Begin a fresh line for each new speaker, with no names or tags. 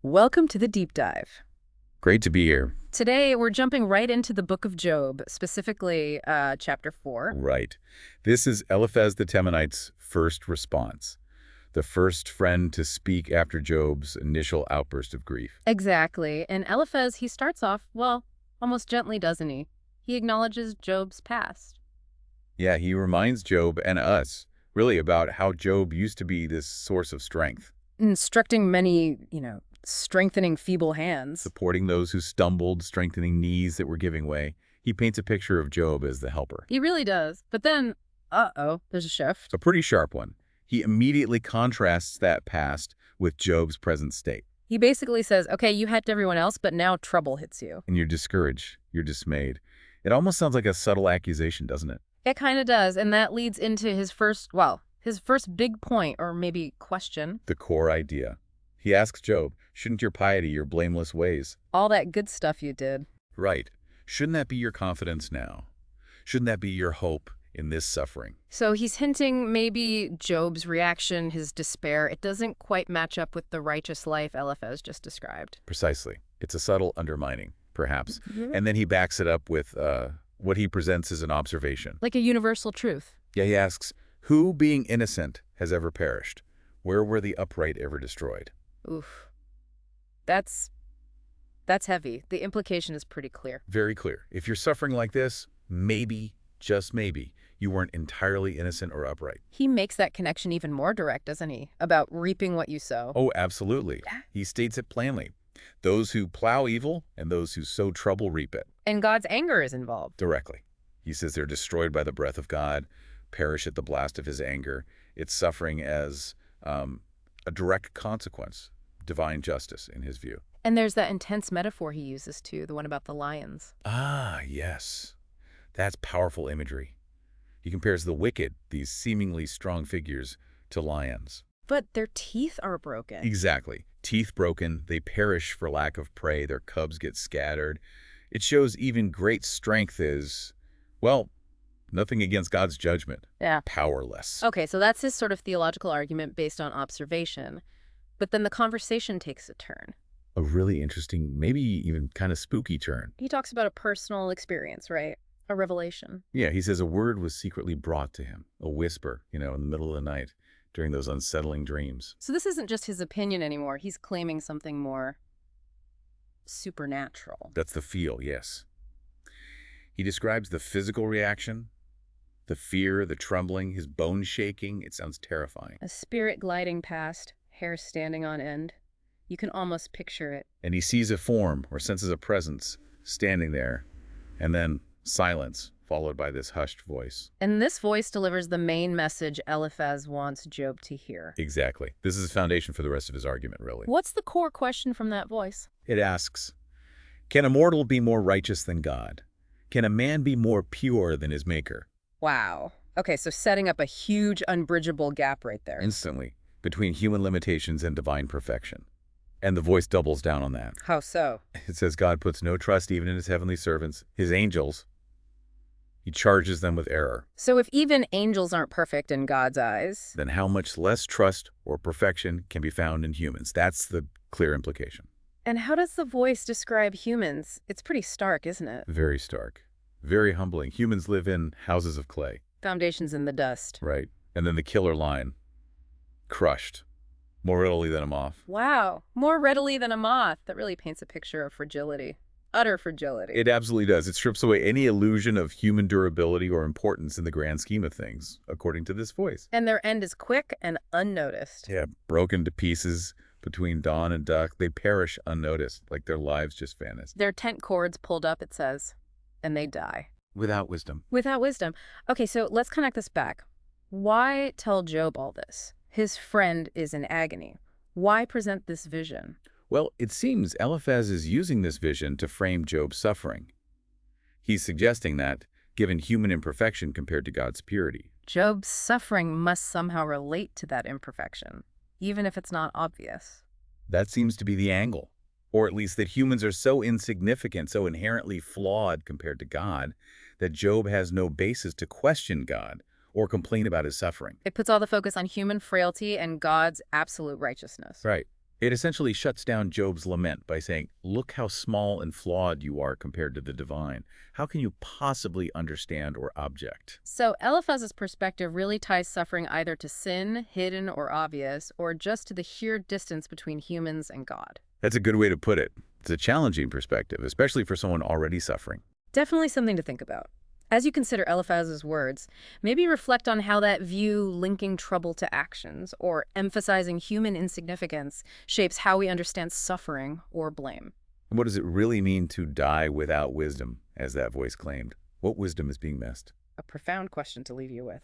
Welcome to the deep dive.
Great to be here.
Today, we're jumping right into the book of Job, specifically chapter 4.
Right. This is Eliphaz the Temanite's first response, the first friend to speak after Job's initial outburst of grief.
Exactly. And Eliphaz, he starts off, well, almost gently, doesn't he? He acknowledges Job's past.
Yeah, he reminds Job and us, really, about how Job used to be this source of strength,
Instructing many, strengthening feeble hands.
supporting those who stumbled, strengthening knees that were giving way. He paints a picture of Job as the helper.
He really does. But then, there's a shift.
A pretty sharp one. He immediately contrasts that past with Job's present state.
He basically says, okay, you helped everyone else, but now trouble hits you.
And you're discouraged. You're dismayed. It almost sounds like a subtle accusation, doesn't it?
It kind of does, and that leads into his first big point, or maybe question.
The core idea. He asks Job, shouldn't your piety, your blameless ways?
All that good stuff you did.
Right. Shouldn't that be your confidence now? Shouldn't that be your hope in this suffering?
So he's hinting maybe Job's reaction, his despair, it doesn't quite match up with the righteous life Eliphaz just described.
Precisely. It's a subtle undermining, perhaps.
Mhm.
And then he backs it up with what he presents as an observation.
Like a universal truth.
Yeah, he asks, who being innocent has ever perished? Where were the upright ever destroyed?
Oof. That's heavy. The implication is pretty clear.
Very clear. If you're suffering like this, maybe, just maybe, you weren't entirely innocent or upright.
He makes that connection even more direct, doesn't he? About reaping what you sow.
Oh, absolutely.
Yeah.
He states it plainly. Those who plow evil and those who sow trouble reap it
And God's anger is involved.
directly. He says they're destroyed by the breath of God, perish at the blast of his anger. It's suffering as a direct consequence, divine justice in his view.
And there's that intense metaphor he uses too, the one about the lions.
Ah, yes. That's powerful imagery. He compares the wicked, these seemingly strong figures, to lions.
But their teeth are broken.
Exactly. Teeth broken, they perish for lack of prey, their cubs get scattered. It shows even great strength is, well, nothing against God's judgment.
Yeah.
Powerless.
Okay, so that's his sort of theological argument based on observation. But then the conversation takes a turn.
A really interesting, maybe even kind of spooky turn.
He talks about a personal experience, right? A revelation.
Yeah, he says a word was secretly brought to him, a whisper, in the middle of the night during those unsettling dreams.
So this isn't just his opinion anymore. He's claiming something more supernatural.
That's the feel, yes. He describes the physical reaction, the fear, the trembling, his bones shaking. It sounds terrifying.
A spirit gliding past, hair standing on end. You can almost picture it.
And he sees a form or senses a presence standing there, and then silence, followed by this hushed voice.
And this voice delivers the main message Eliphaz wants Job to hear.
Exactly. This is the foundation for the rest of his argument, really.
What's the core question from that voice?
It asks, can a mortal be more righteous than God? Can a man be more pure than his maker?
Wow. Okay, so setting up a huge unbridgeable gap right there.
Instantly, between human limitations and divine perfection. And the voice doubles down on that.
How so?
It says God puts no trust even in his heavenly servants, his angels. He charges them with error.
So if even angels aren't perfect in God's eyes,
Then how much less trust or perfection can be found in humans? That's the clear implication.
and how does the voice describe humans? It's pretty stark, isn't it?
Very stark. Very humbling. Humans live in houses of clay,
Foundations in the dust.
right? And then the killer line, crushed, more readily than a moth.
Wow, more readily than a moth. That really paints a picture of fragility. Utter fragility.
It absolutely does. It strips away any illusion of human durability or importance in the grand scheme of things, according to this voice.
And their end is quick and unnoticed.
Yeah, broken to pieces between dawn and dusk. They perish unnoticed, like their lives just vanished.
Their tent cords pulled up, it says, and they die.
Without wisdom.
Without wisdom. Okay, so let's connect this back. Why tell Job all this? His friend is in agony. Why present this vision?
Well, it seems Eliphaz is using this vision to frame Job's suffering. He's suggesting that, given human imperfection compared to God's purity,
Job's suffering must somehow relate to that imperfection, even if it's not obvious.
that seems to be the angle. Or at least that humans are so insignificant, so inherently flawed compared to God, that Job has no basis to question God or complain about his suffering.
It puts all the focus on human frailty and God's absolute righteousness.
Right. It essentially shuts down Job's lament by saying, look how small and flawed you are compared to the divine. How can you possibly understand or object?
So Eliphaz's perspective really ties suffering either to sin, hidden or obvious, or just to the sheer distance between humans and God.
That's a good way to put it. It's a challenging perspective, especially for someone already suffering.
Definitely something to think about. As you consider Eliphaz's words, maybe reflect on how that view linking trouble to actions or emphasizing human insignificance shapes how we understand suffering or blame.
And what does it really mean to die without wisdom, as that voice claimed? What wisdom is being missed?
A profound question to leave you with.